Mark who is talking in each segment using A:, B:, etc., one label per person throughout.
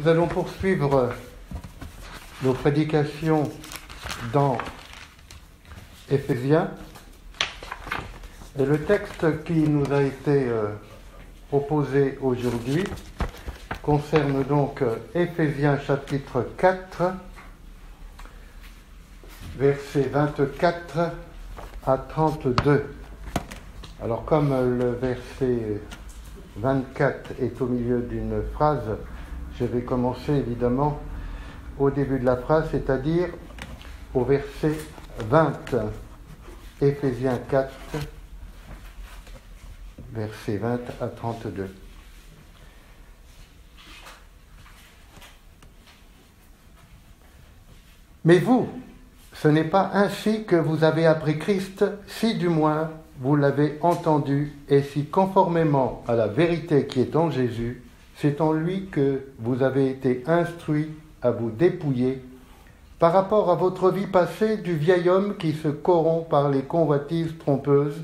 A: Nous allons poursuivre nos prédications dans Éphésiens. Et le texte qui nous a été proposé aujourd'hui concerne donc Éphésiens chapitre 4, versets 24 à 32. Alors comme le verset 24 est au milieu d'une phrase, je vais commencer évidemment au début de la phrase, c'est-à-dire au verset 20. Éphésiens 4, versets 20 à 32. Mais vous, ce n'est pas ainsi que vous avez appris Christ, si du moins vous l'avez entendu, et si conformément à la vérité qui est en Jésus, c'est en lui que vous avez été instruits à vous dépouiller par rapport à votre vie passée du vieil homme qui se corrompt par les convoitises trompeuses,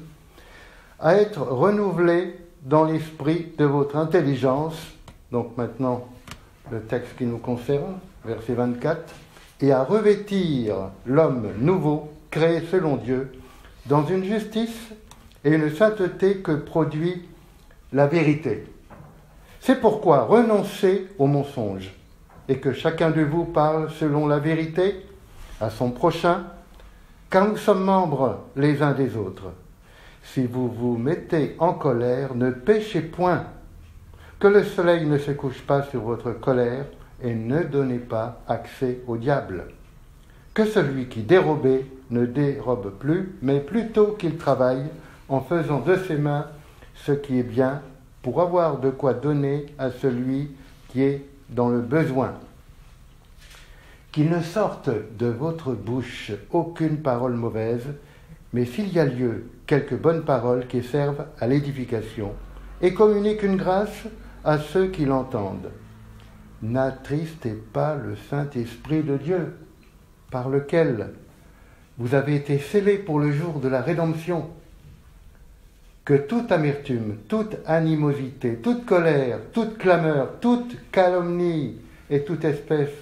A: à être renouvelé dans l'esprit de votre intelligence, donc maintenant le texte qui nous concerne, verset 24, et à revêtir l'homme nouveau, créé selon Dieu, dans une justice et une sainteté que produit la vérité. C'est pourquoi renoncez au mensonge et que chacun de vous parle selon la vérité à son prochain, car nous sommes membres les uns des autres. Si vous vous mettez en colère, ne péchez point, que le soleil ne se couche pas sur votre colère et ne donnez pas accès au diable. Que celui qui dérobait ne dérobe plus, mais plutôt qu'il travaille en faisant de ses mains ce qui est bien, pour avoir de quoi donner à celui qui est dans le besoin. Qu'il ne sorte de votre bouche aucune parole mauvaise, mais s'il y a lieu, quelques bonnes paroles qui servent à l'édification et communiquent une grâce à ceux qui l'entendent. N'attristez pas le Saint-Esprit de Dieu, par lequel vous avez été scellés pour le jour de la rédemption. Que toute amertume, toute animosité, toute colère, toute clameur, toute calomnie et toute espèce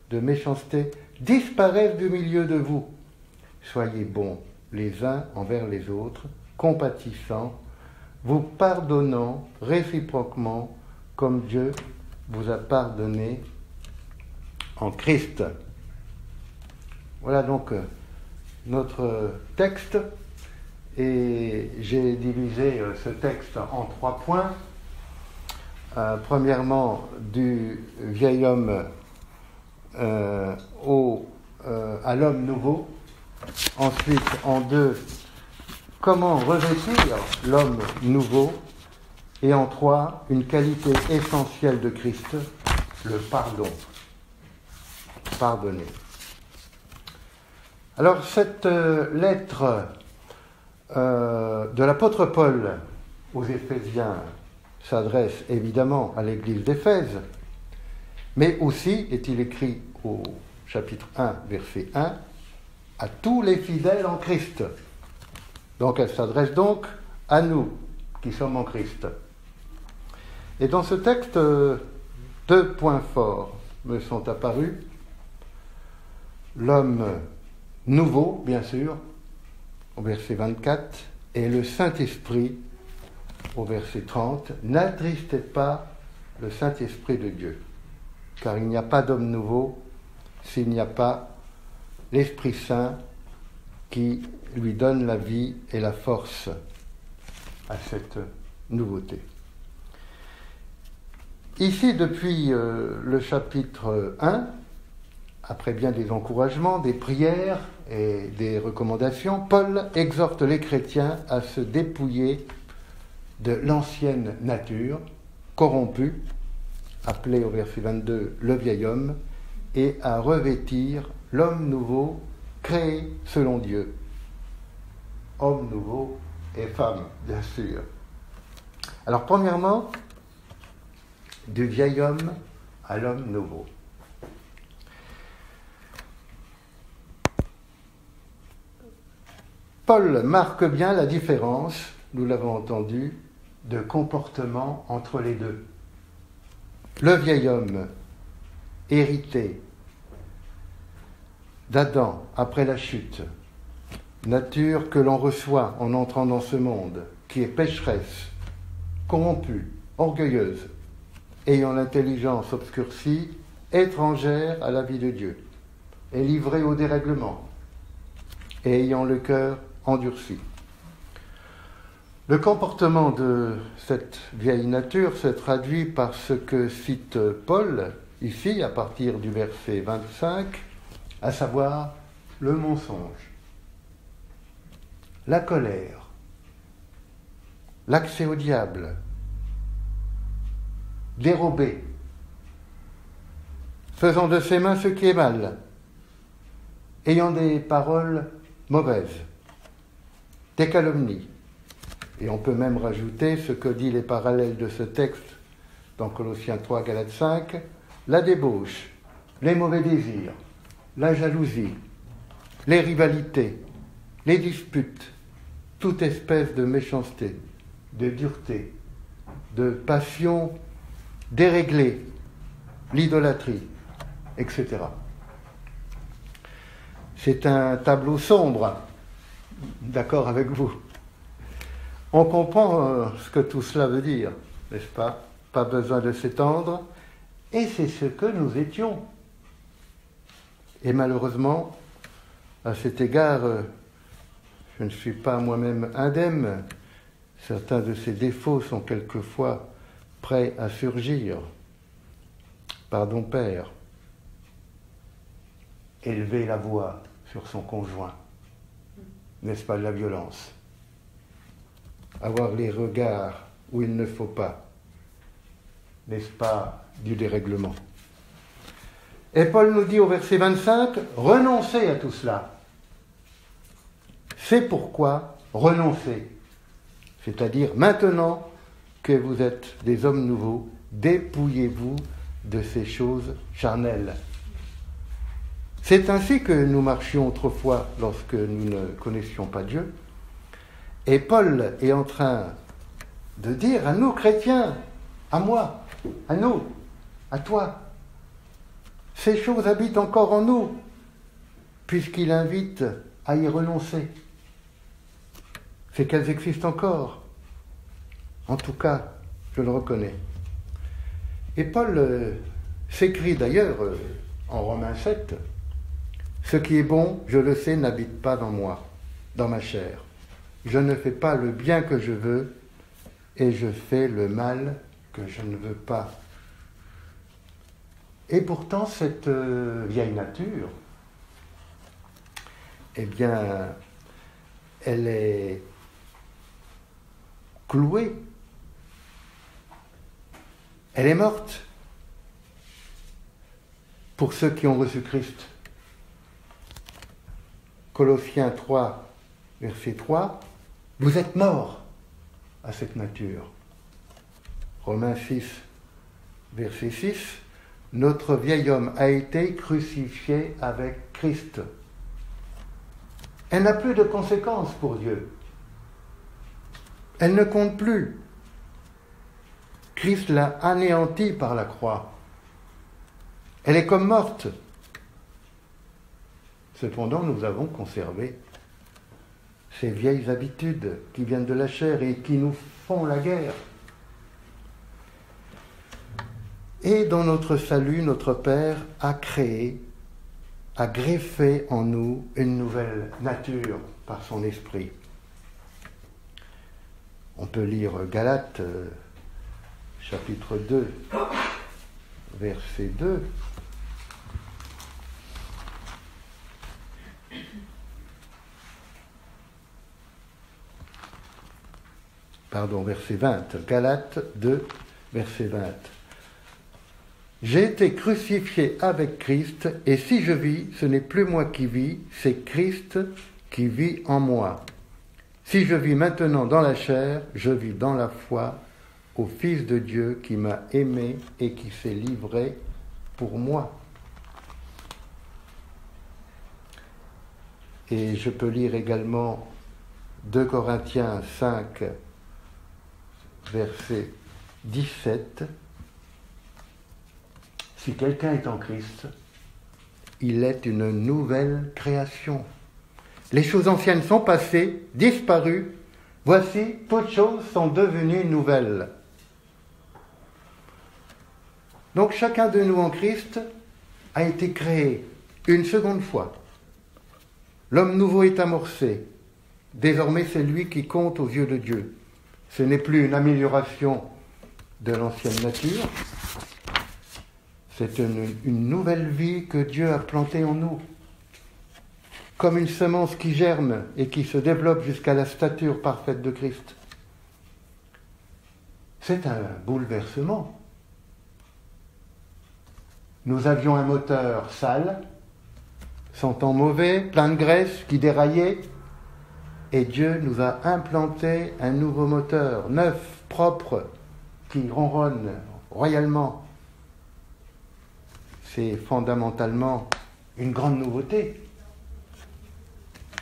A: de méchanceté disparaissent du milieu de vous. Soyez bons les uns envers les autres, compatissants, vous pardonnant réciproquement comme Dieu vous a pardonné en Christ. Voilà donc notre texte. Et j'ai divisé ce texte en 3 points. Premièrement, du vieil homme à l'homme nouveau. Ensuite, en 2, comment revêtir l'homme nouveau. Et en 3, une qualité essentielle de Christ, le pardon. Pardonner. Alors, cette lettre de l'apôtre Paul aux Éphésiens s'adresse évidemment à l'église d'Éphèse, mais aussi, est-il écrit au chapitre 1, verset 1, à tous les fidèles en Christ. Donc elle s'adresse donc à nous qui sommes en Christ. Et dans ce texte, 2 points forts me sont apparus. L'homme nouveau, bien sûr, au verset 24, et le Saint-Esprit, au verset 30, n'attristez pas le Saint-Esprit de Dieu, car il n'y a pas d'homme nouveau s'il n'y a pas l'Esprit Saint qui lui donne la vie et la force à cette nouveauté. Ici, depuis le chapitre 1, après bien des encouragements, des prières et des recommandations, Paul exhorte les chrétiens à se dépouiller de l'ancienne nature, corrompue, appelée au verset 22 le vieil homme, et à revêtir l'homme nouveau, créé selon Dieu. Homme nouveau et femme, bien sûr. Alors, premièrement, du vieil homme à l'homme nouveau. Paul marque bien la différence, nous l'avons entendu, de comportement entre les deux. Le vieil homme héritée d'Adam après la chute, nature que l'on reçoit en entrant dans ce monde, qui est pécheresse, corrompue, orgueilleuse, ayant l'intelligence obscurcie, étrangère à la vie de Dieu, et livrée au dérèglement, et ayant le cœur endurci. Le comportement de cette vieille nature se traduit par ce que cite Paul, ici, à partir du verset 25, à savoir le mensonge, la colère, l'accès au diable, dérober, faisant de ses mains ce qui est mal, ayant des paroles mauvaises, des calomnies. Et on peut même rajouter ce que dit les parallèles de ce texte dans Colossiens 3, Galates 5, la débauche, les mauvais désirs, la jalousie, les rivalités, les disputes, toute espèce de méchanceté, de dureté, de passion déréglée, l'idolâtrie, etc. C'est un tableau sombre, d'accord avec vous. On comprend ce que tout cela veut dire, n'est-ce pas? Pas besoin de s'étendre. Et c'est ce que nous étions. Et malheureusement, à cet égard, je ne suis pas moi-même indemne. Certains de ces défauts sont quelquefois prêts à surgir. Pardon, Père. Élever la voix sur son conjoint, n'est-ce pas de la violence? Avoir les regards où il ne faut pas, n'est-ce pas du dérèglement? Et Paul nous dit au verset 25, renoncez à tout cela. C'est pourquoi renoncez. C'est-à-dire, maintenant que vous êtes des hommes nouveaux, dépouillez-vous de ces choses charnelles. C'est ainsi que nous marchions autrefois lorsque nous ne connaissions pas Dieu. Et Paul est en train de dire à nous, chrétiens, à moi, à nous, à toi, ces choses habitent encore en nous, puisqu'il invite à y renoncer. C'est qu'elles existent encore. En tout cas, je le reconnais. Et Paul s'écrit d'ailleurs en Romains 7, « Ce qui est bon, je le sais, n'habite pas dans moi, dans ma chair. Je ne fais pas le bien que je veux, et je fais le mal que je ne veux pas. » Et pourtant, cette vieille nature, eh bien, elle est clouée. Elle est morte pour ceux qui ont reçu Christ. Colossiens 3, verset 3, « Vous êtes morts à cette nature. » Romains 6, verset 6, « Notre vieil homme a été crucifié avec Christ. » Elle n'a plus de conséquences pour Dieu. Elle ne compte plus. Christ l'a anéantie par la croix. Elle est comme morte. Cependant, nous avons conservé ces vieilles habitudes qui viennent de la chair et qui nous font la guerre. Et dans notre salut, notre Père a créé, a greffé en nous une nouvelle nature par son esprit. On peut lire Galates, chapitre 2, verset 2. Pardon, verset 20. Galates 2, verset 20. J'ai été crucifié avec Christ, et si je vis, ce n'est plus moi qui vis, c'est Christ qui vit en moi. Si je vis maintenant dans la chair, je vis dans la foi au Fils de Dieu qui m'a aimé et qui s'est livré pour moi. Et je peux lire également 2 Corinthiens 5, verset 17. Si quelqu'un est en Christ, il est une nouvelle création. Les choses anciennes sont passées, disparues. Voici, toutes choses sont devenues nouvelles. Donc chacun de nous en Christ a été créé une seconde fois. L'homme nouveau est amorcé. Désormais, c'est lui qui compte aux yeux de Dieu. Ce n'est plus une amélioration de l'ancienne nature. C'est une nouvelle vie que Dieu a plantée en nous. Comme une semence qui germe et qui se développe jusqu'à la stature parfaite de Christ. C'est un bouleversement. Nous avions un moteur sale, sentant mauvais, plein de graisse, qui déraillait, et Dieu nous a implanté un nouveau moteur, neuf, propre, qui ronronne royalement. C'est fondamentalement une grande nouveauté.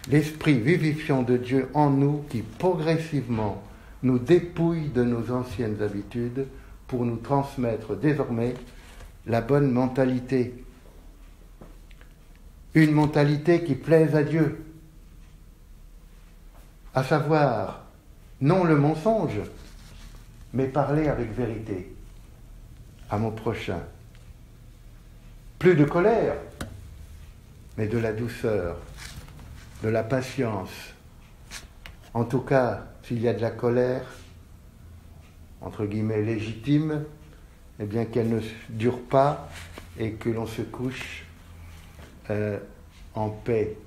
A: L'esprit vivifiant de Dieu en nous qui progressivement nous dépouille de nos anciennes habitudes pour nous transmettre désormais la bonne mentalité. Une mentalité qui plaise à Dieu, à savoir, non le mensonge, mais parler avec vérité à mon prochain. Plus de colère, mais de la douceur, de la patience. En tout cas, s'il y a de la colère, entre guillemets légitime, eh bien qu'elle ne dure pas et que l'on se couche en paix.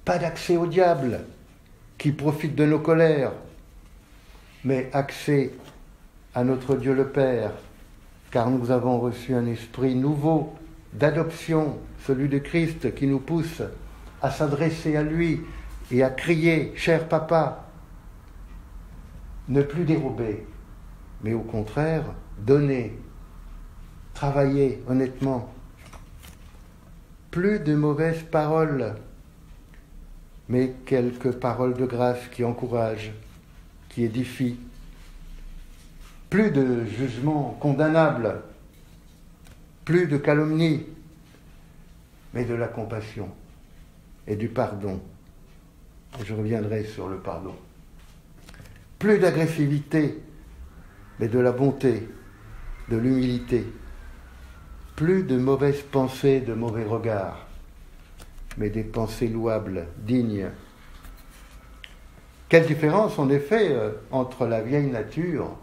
A: Pas d'accès au diable qui profite de nos colères, mais accès à notre Dieu le Père, car nous avons reçu un esprit nouveau d'adoption, celui de Christ, qui nous pousse à s'adresser à lui et à crier « Cher papa !» Ne plus dérober, mais au contraire, donner, travailler honnêtement. Plus de mauvaises paroles, mais quelques paroles de grâce qui encouragent, qui édifient. Plus de jugements condamnables, plus de calomnie, mais de la compassion et du pardon. Je reviendrai sur le pardon. Plus d'agressivité, mais de la bonté, de l'humilité. Plus de mauvaises pensées, de mauvais regards, mais des pensées louables, dignes. Quelle différence, en effet, entre la vieille nature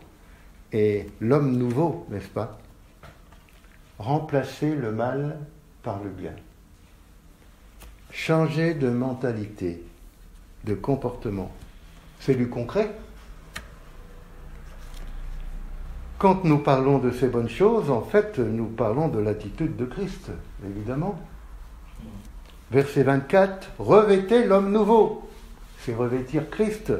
A: et l'homme nouveau, n'est-ce pas? Remplacer le mal par le bien. Changer de mentalité, de comportement. C'est du concret. Quand nous parlons de ces bonnes choses, en fait, nous parlons de l'attitude de Christ, évidemment. Verset 24, « Revêtez l'homme nouveau ». C'est revêtir Christ.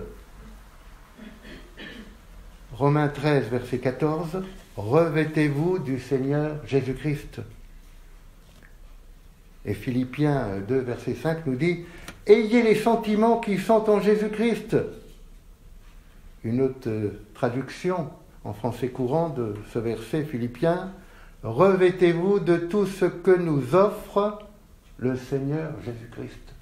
A: Romains 13, verset 14, « Revêtez-vous du Seigneur Jésus-Christ ». Et Philippiens 2, verset 5 nous dit « Ayez les sentiments qui sont en Jésus-Christ ». Une autre traduction en français courant de ce verset Philippiens, « Revêtez-vous de tout ce que nous offre le Seigneur Jésus-Christ ».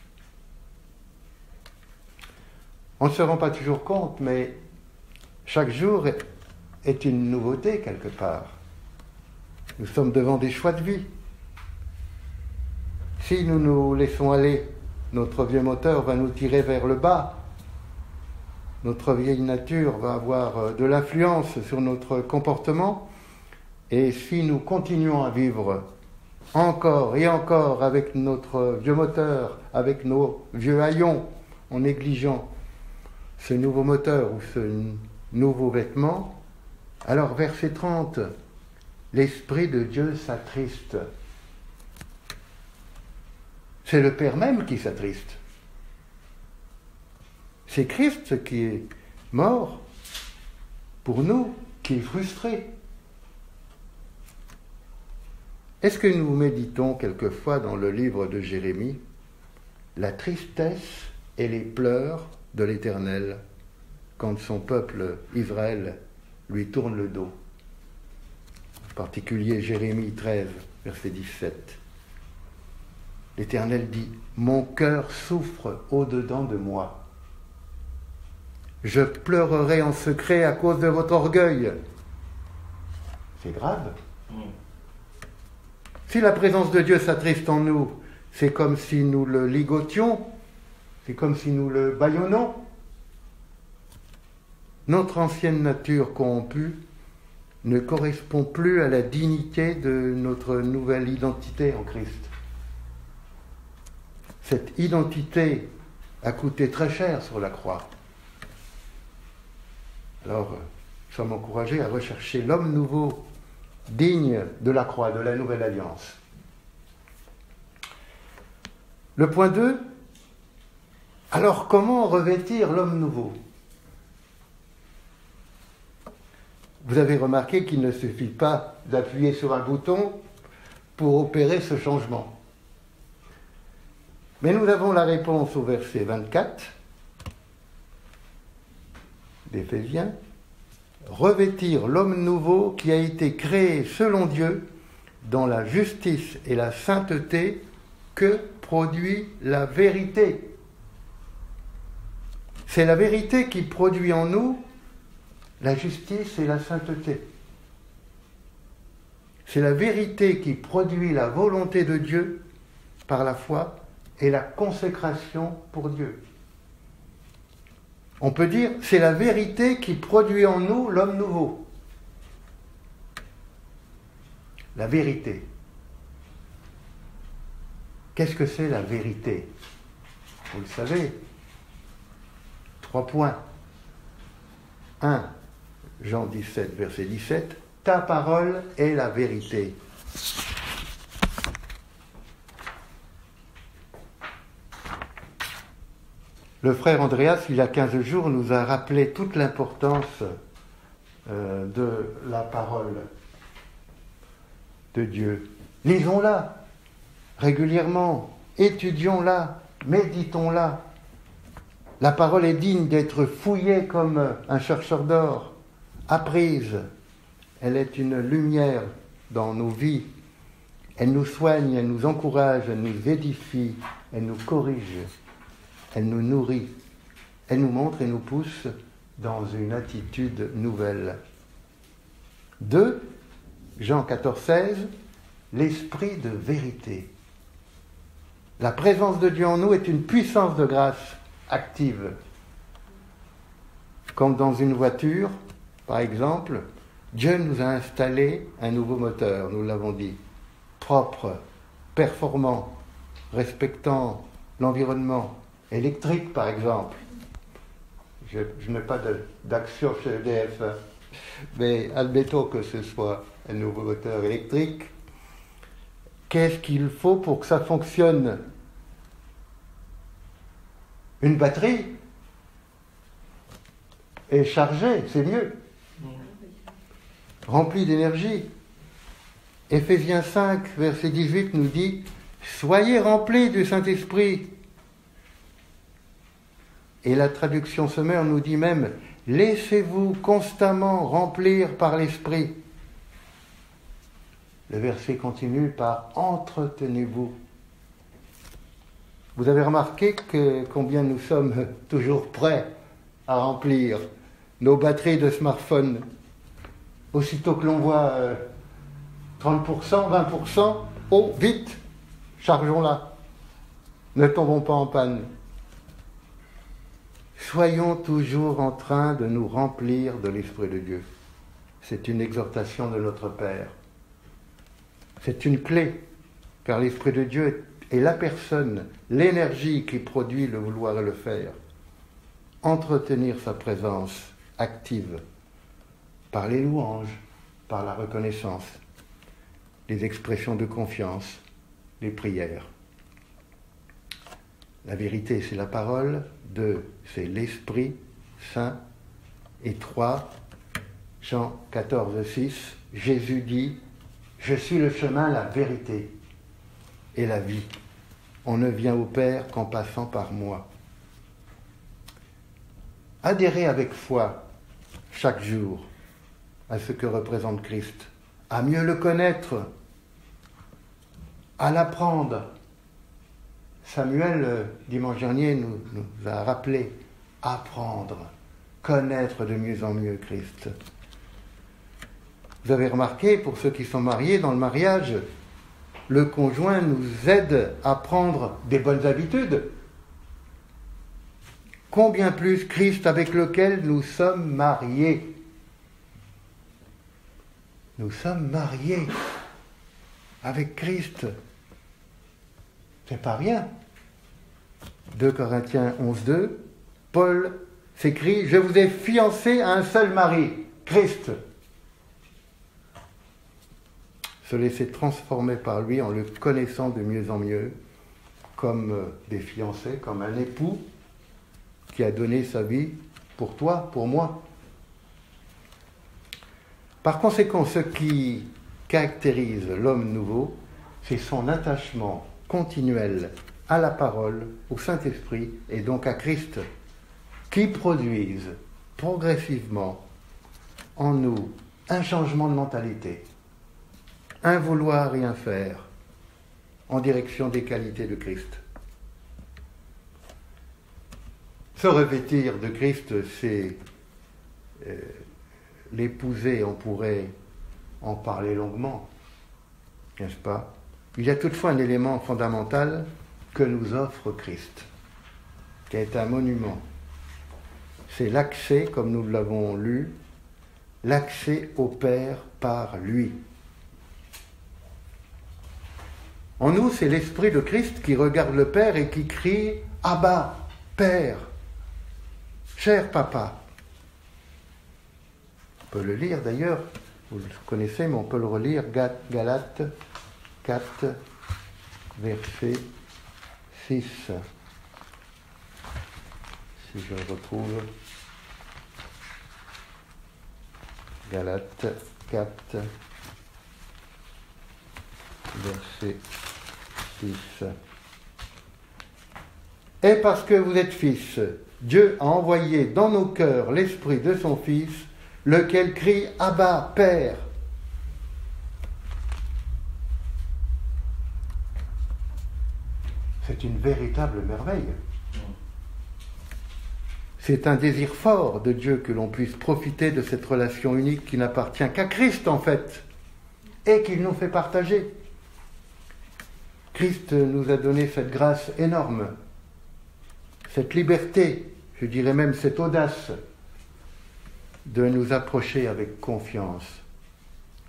A: On ne se rend pas toujours compte, mais chaque jour est une nouveauté quelque part. Nous sommes devant des choix de vie. Si nous nous laissons aller, notre vieux moteur va nous tirer vers le bas. Notre vieille nature va avoir de l'influence sur notre comportement. Et si nous continuons à vivre encore et encore avec notre vieux moteur, avec nos vieux haillons, en négligeant ce nouveau moteur ou ce nouveau vêtement, alors verset 30, l'Esprit de Dieu s'attriste. C'est le Père même qui s'attriste. C'est Christ qui est mort pour nous, qui est frustré. Est-ce que nous méditons quelquefois dans le livre de Jérémie la tristesse et les pleurs de l'Éternel quand son peuple Israël lui tourne le dos? en particulier Jérémie 13, verset 17. L'Éternel dit, « Mon cœur souffre au-dedans de moi. Je pleurerai en secret à cause de votre orgueil. » C'est grave. Si la présence de Dieu s'attriste en nous, c'est comme si nous le ligotions, c'est comme si nous le bâillonnons. Notre ancienne nature corrompue ne correspond plus à la dignité de notre nouvelle identité en Christ. Cette identité a coûté très cher sur la croix. Alors, nous sommes encouragés à rechercher l'homme nouveau, digne de la croix, de la nouvelle alliance. Le point 2, alors comment revêtir l'homme nouveau ? Vous avez remarqué qu'il ne suffit pas d'appuyer sur un bouton pour opérer ce changement. Mais nous avons la réponse au verset 24 d'Éphésiens. Revêtir l'homme nouveau qui a été créé selon Dieu dans la justice et la sainteté que produit la vérité. C'est la vérité qui produit en nous la justice et la sainteté. C'est la vérité qui produit la volonté de Dieu par la foi et la consécration pour Dieu. On peut dire, c'est la vérité qui produit en nous l'homme nouveau. La vérité. Qu'est-ce que c'est la vérité ? Vous le savez. 3 points. 1. Jean 17, verset 17. Ta parole est la vérité. Le frère Andreas, il y a 15 jours, nous a rappelé toute l'importance de la parole de Dieu. Lisons-la régulièrement, étudions-la, méditons-la. La parole est digne d'être fouillée comme un chercheur d'or, apprise. Elle est une lumière dans nos vies. Elle nous soigne, elle nous encourage, elle nous édifie, elle nous corrige. Elle nous nourrit, elle nous montre et nous pousse dans une attitude nouvelle. 2, Jean 14, 16, l'esprit de vérité. La présence de Dieu en nous est une puissance de grâce active. Comme dans une voiture, par exemple, Dieu nous a installé un nouveau moteur, nous l'avons dit, propre, performant, respectant l'environnement. Électrique, par exemple. Je n'ai pas d'action chez EDF, mais admettons que ce soit un nouveau moteur électrique. Qu'est-ce qu'il faut pour que ça fonctionne ? Une batterie est chargée, c'est mieux. Remplie d'énergie. Éphésiens 5, verset 18 nous dit « Soyez remplis du Saint-Esprit ». Et la traduction Sommer nous dit même « Laissez-vous constamment remplir par l'Esprit ». Le verset continue par « Entretenez-vous ». Vous avez remarqué combien nous sommes toujours prêts à remplir nos batteries de smartphone. Aussitôt que l'on voit 30%, 20%, oh, vite, chargeons-la. Ne tombons pas en panne. Soyons toujours en train de nous remplir de l'Esprit de Dieu. C'est une exhortation de notre Père. C'est une clé, car l'Esprit de Dieu est la personne, l'énergie qui produit le vouloir et le faire. Entretenir sa présence active par les louanges, par la reconnaissance, les expressions de confiance, les prières. La vérité, c'est la parole. 2, c'est l'Esprit Saint. Et 3, Jean 14, 6, Jésus dit « Je suis le chemin, la vérité et la vie. On ne vient au Père qu'en passant par moi. » Adhérez avec foi chaque jour à ce que représente Christ à mieux le connaître, à l'apprendre. Samuel, dimanche dernier, nous a rappelé apprendre, connaître de mieux en mieux Christ. Vous avez remarqué, pour ceux qui sont mariés, dans le mariage, le conjoint nous aide à prendre des bonnes habitudes. Combien plus Christ avec lequel nous sommes mariés. Nous sommes mariés avec Christ. C'est pas rien. 2 Corinthiens 11.2, Paul s'écrit « Je vous ai fiancés à un seul mari, Christ ». Se laisser transformer par lui en le connaissant de mieux en mieux, comme des fiancés, comme un époux qui a donné sa vie pour toi, pour moi. Par conséquent, ce qui caractérise l'homme nouveau, c'est son attachement continuel à la parole, au Saint-Esprit et donc à Christ, qui produisent progressivement en nous un changement de mentalité, un vouloir et un faire en direction des qualités de Christ. Se revêtir de Christ, c'est l'épouser, on pourrait en parler longuement, n'est-ce pas? Il y a toutefois un élément fondamental que nous offre Christ, qui est un monument. C'est l'accès, comme nous l'avons lu, l'accès au Père par lui. En nous, c'est l'Esprit de Christ qui regarde le Père et qui crie « Abba, Père, cher Papa ». On peut le lire d'ailleurs, vous le connaissez, mais on peut le relire, Galates 4, verset 6. Si je le retrouve. Galates 4, verset 6. Et parce que vous êtes fils, Dieu a envoyé dans nos cœurs l'esprit de son Fils, lequel crie « Abba, Père ». C'est une véritable merveille. C'est un désir fort de Dieu que l'on puisse profiter de cette relation unique qui n'appartient qu'à Christ en fait, et qu'il nous fait partager. Christ nous a donné cette grâce énorme, cette liberté, je dirais même cette audace, de nous approcher avec confiance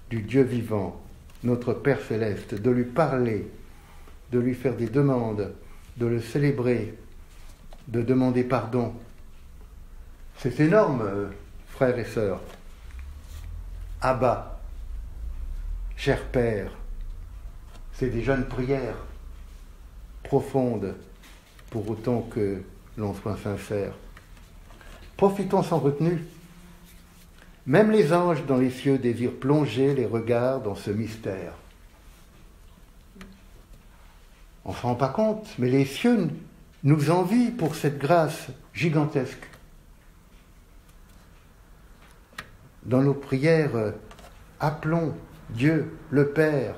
A: du Dieu vivant, notre Père céleste, de lui parler, de lui faire des demandes, de le célébrer, de demander pardon. C'est énorme, frères et sœurs. Abba, cher Père, c'est des jeunes prières profondes, pour autant que l'on soit sincère. Profitons sans retenue. Même les anges dans les cieux désirent plonger les regards dans ce mystère. On ne se rend pas compte, mais les cieux nous envient pour cette grâce gigantesque. Dans nos prières, appelons Dieu, le Père,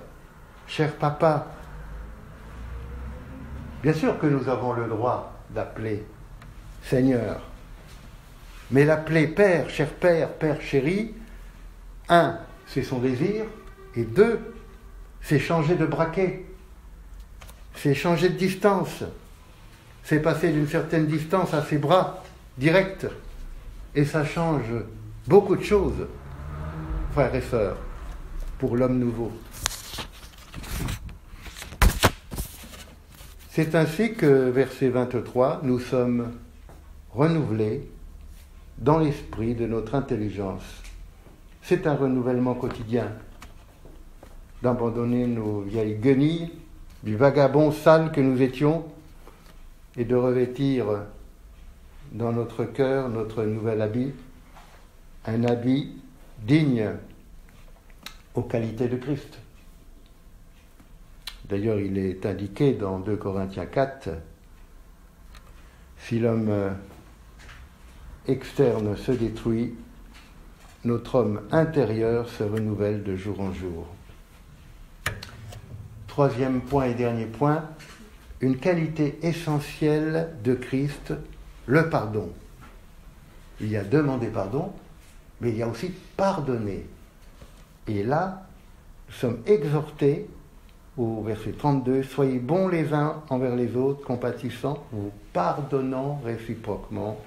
A: cher Papa. Bien sûr que nous avons le droit d'appeler Seigneur, mais l'appeler Père, cher Père, Père chéri, 1, c'est son désir, et 2, c'est changer de braquet, c'est changer de distance, c'est passer d'une certaine distance à ses bras, direct, et ça change beaucoup de choses, frères et sœurs, pour l'homme nouveau. C'est ainsi que, verset 23, nous sommes renouvelés dans l'esprit de notre intelligence. C'est un renouvellement quotidien d'abandonner nos vieilles guenilles, du vagabond sale que nous étions, et de revêtir dans notre cœur notre nouvel habit, un habit digne aux qualités de Christ. D'ailleurs, il est indiqué dans 2 Corinthiens 4, si l'homme externe se détruit, notre homme intérieur se renouvelle de jour en jour. Troisième point et dernier point, une qualité essentielle de Christ, le pardon. Il y a demandé pardon, mais il y a aussi pardonner. Et là, nous sommes exhortés au verset 32, « Soyez bons les uns envers les autres, compatissants, vous pardonnant réciproquement,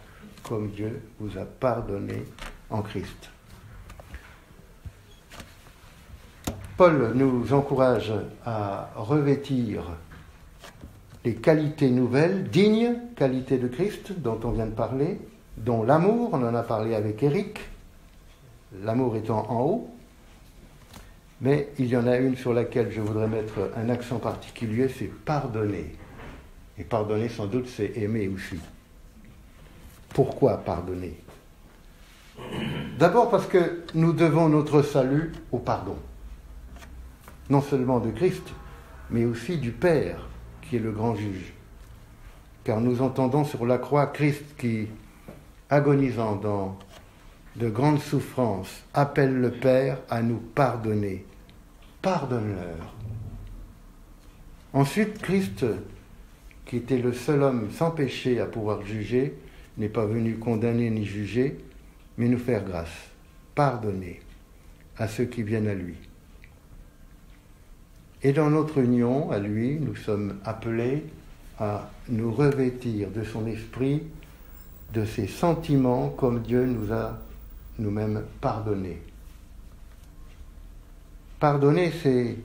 A: comme Dieu vous a pardonné en Christ. » Paul nous encourage à revêtir les qualités nouvelles, dignes qualités de Christ, dont on vient de parler, dont l'amour, on en a parlé avec Éric, l'amour étant en haut, mais il y en a une sur laquelle je voudrais mettre un accent particulier, c'est pardonner. Et pardonner, sans doute, c'est aimer aussi. Pourquoi pardonner ? D'abord parce que nous devons notre salut au pardon. Non seulement de Christ, mais aussi du Père, qui est le grand juge. Car nous entendons sur la croix Christ qui, agonisant dans de grandes souffrances, appelle le Père à nous pardonner. Pardonne-leur. Ensuite, Christ, qui était le seul homme sans péché à pouvoir juger, n'est pas venu condamner ni juger, mais nous faire grâce, pardonner à ceux qui viennent à lui. Et dans notre union à lui, nous sommes appelés à nous revêtir de son esprit, de ses sentiments, comme Dieu nous a nous-mêmes pardonnés. Pardonner, c'est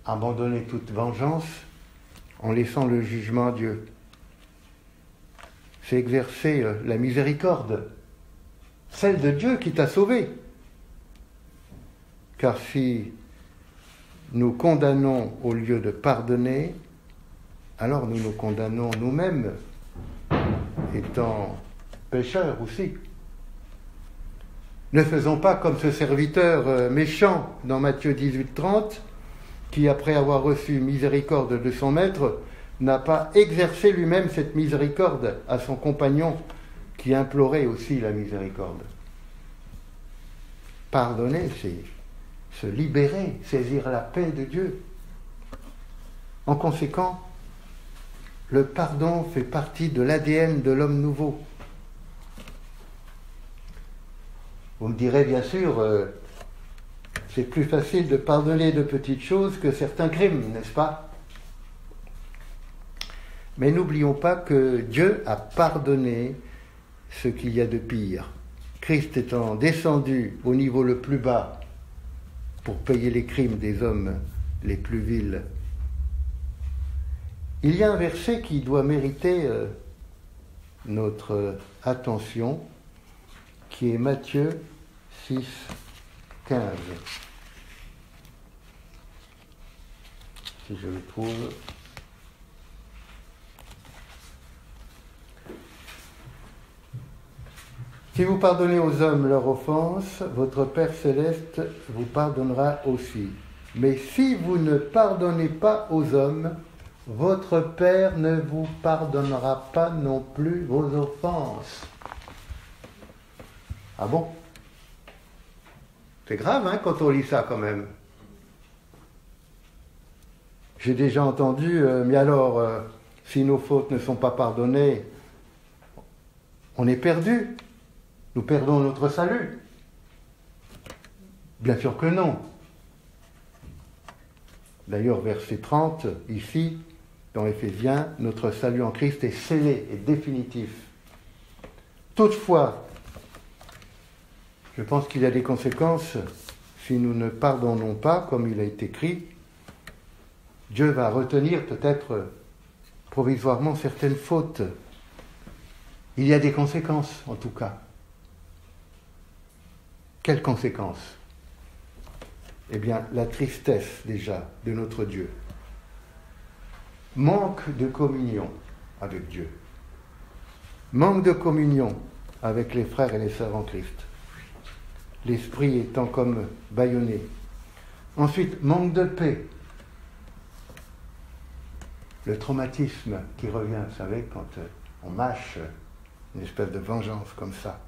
A: abandonner toute vengeance en laissant le jugement à Dieu. C'est exercer la miséricorde, celle de Dieu qui t'a sauvé. Car si nous condamnons au lieu de pardonner, alors nous nous condamnons nous-mêmes, étant pécheurs aussi. Ne faisons pas comme ce serviteur méchant dans Matthieu 18:30, qui, après avoir reçu miséricorde de son maître, n'a pas exercé lui-même cette miséricorde à son compagnon, qui implorait aussi la miséricorde. Pardonner, c'est se libérer, saisir la paix de Dieu. En conséquent, le pardon fait partie de l'ADN de l'homme nouveau. Vous me direz bien sûr, c'est plus facile de pardonner de petites choses que certains crimes, n'est-ce pas ? Mais n'oublions pas que Dieu a pardonné ce qu'il y a de pire. Christ étant descendu au niveau le plus bas pour payer les crimes des hommes les plus vils. Il y a un verset qui doit mériter notre attention, qui est Matthieu 6, 15. Si je le trouve. Si vous pardonnez aux hommes leurs offenses, votre Père céleste vous pardonnera aussi. Mais si vous ne pardonnez pas aux hommes, votre Père ne vous pardonnera pas non plus vos offenses. Ah bon ? C'est grave, hein, quand on lit ça quand même. J'ai déjà entendu, mais alors, si nos fautes ne sont pas pardonnées, on est perdu. Nous perdons notre salut. Bien sûr que non. D'ailleurs, verset 30, ici, dans Éphésiens, notre salut en Christ est scellé et définitif. Toutefois, je pense qu'il y a des conséquences si nous ne pardonnons pas, comme il a été écrit. Dieu va retenir peut-être provisoirement certaines fautes. Il y a des conséquences, en tout cas. Quelles conséquences ? Eh bien, la tristesse déjà de notre Dieu. Manque de communion avec Dieu. Manque de communion avec les frères et les sœurs en Christ. L'esprit étant comme bâillonné. Ensuite, manque de paix. Le traumatisme qui revient, vous savez, quand on mâche une espèce de vengeance comme ça.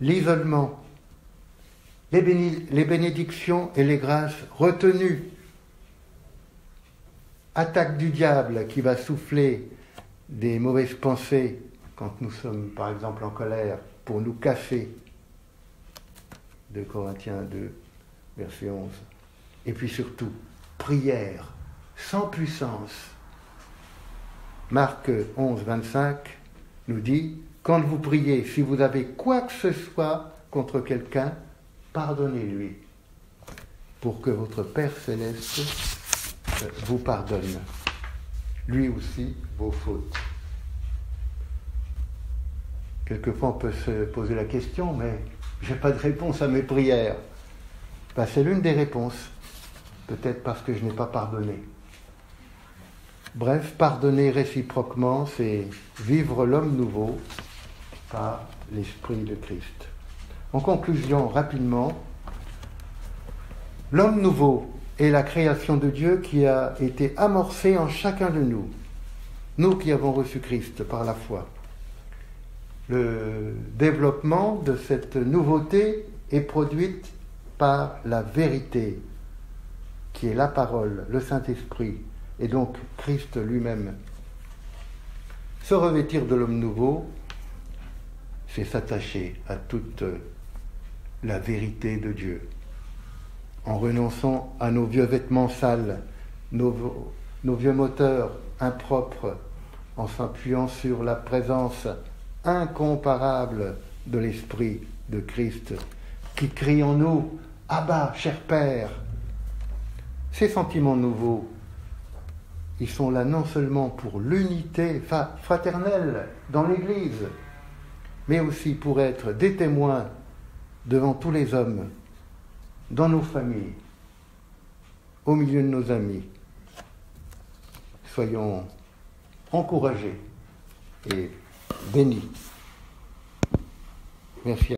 A: l'isolement, les bénédictions et les grâces retenues, attaque du diable qui va souffler des mauvaises pensées quand nous sommes par exemple en colère pour nous casser. 2 Corinthiens 2, verset 11. Et puis surtout, prière sans puissance. Marc 11, 25 nous dit, quand vous priez, si vous avez quoi que ce soit contre quelqu'un, pardonnez-lui, pour que votre Père céleste vous pardonne, lui aussi, vos fautes. Quelquefois, on peut se poser la question, mais je n'ai pas de réponse à mes prières. Ben, c'est l'une des réponses, peut-être parce que je n'ai pas pardonné. Bref, pardonner réciproquement, c'est vivre l'homme nouveau par l'Esprit de Christ. En conclusion, rapidement, l'homme nouveau est la création de Dieu qui a été amorcée en chacun de nous, nous qui avons reçu Christ par la foi. Le développement de cette nouveauté est produite par la vérité, qui est la parole, le Saint-Esprit, et donc Christ lui-même. Se revêtir de l'homme nouveau, c'est s'attacher à toute la vérité de Dieu, en renonçant à nos vieux vêtements sales, nos vieux moteurs impropres, en s'appuyant sur la présence incomparable de l'Esprit de Christ, qui crie en nous « Abba, cher Père !» Ces sentiments nouveaux, ils sont là non seulement pour l'unité fraternelle dans l'Église, mais aussi pour être des témoins devant tous les hommes, dans nos familles, au milieu de nos amis. Soyons encouragés et bénis. Merci.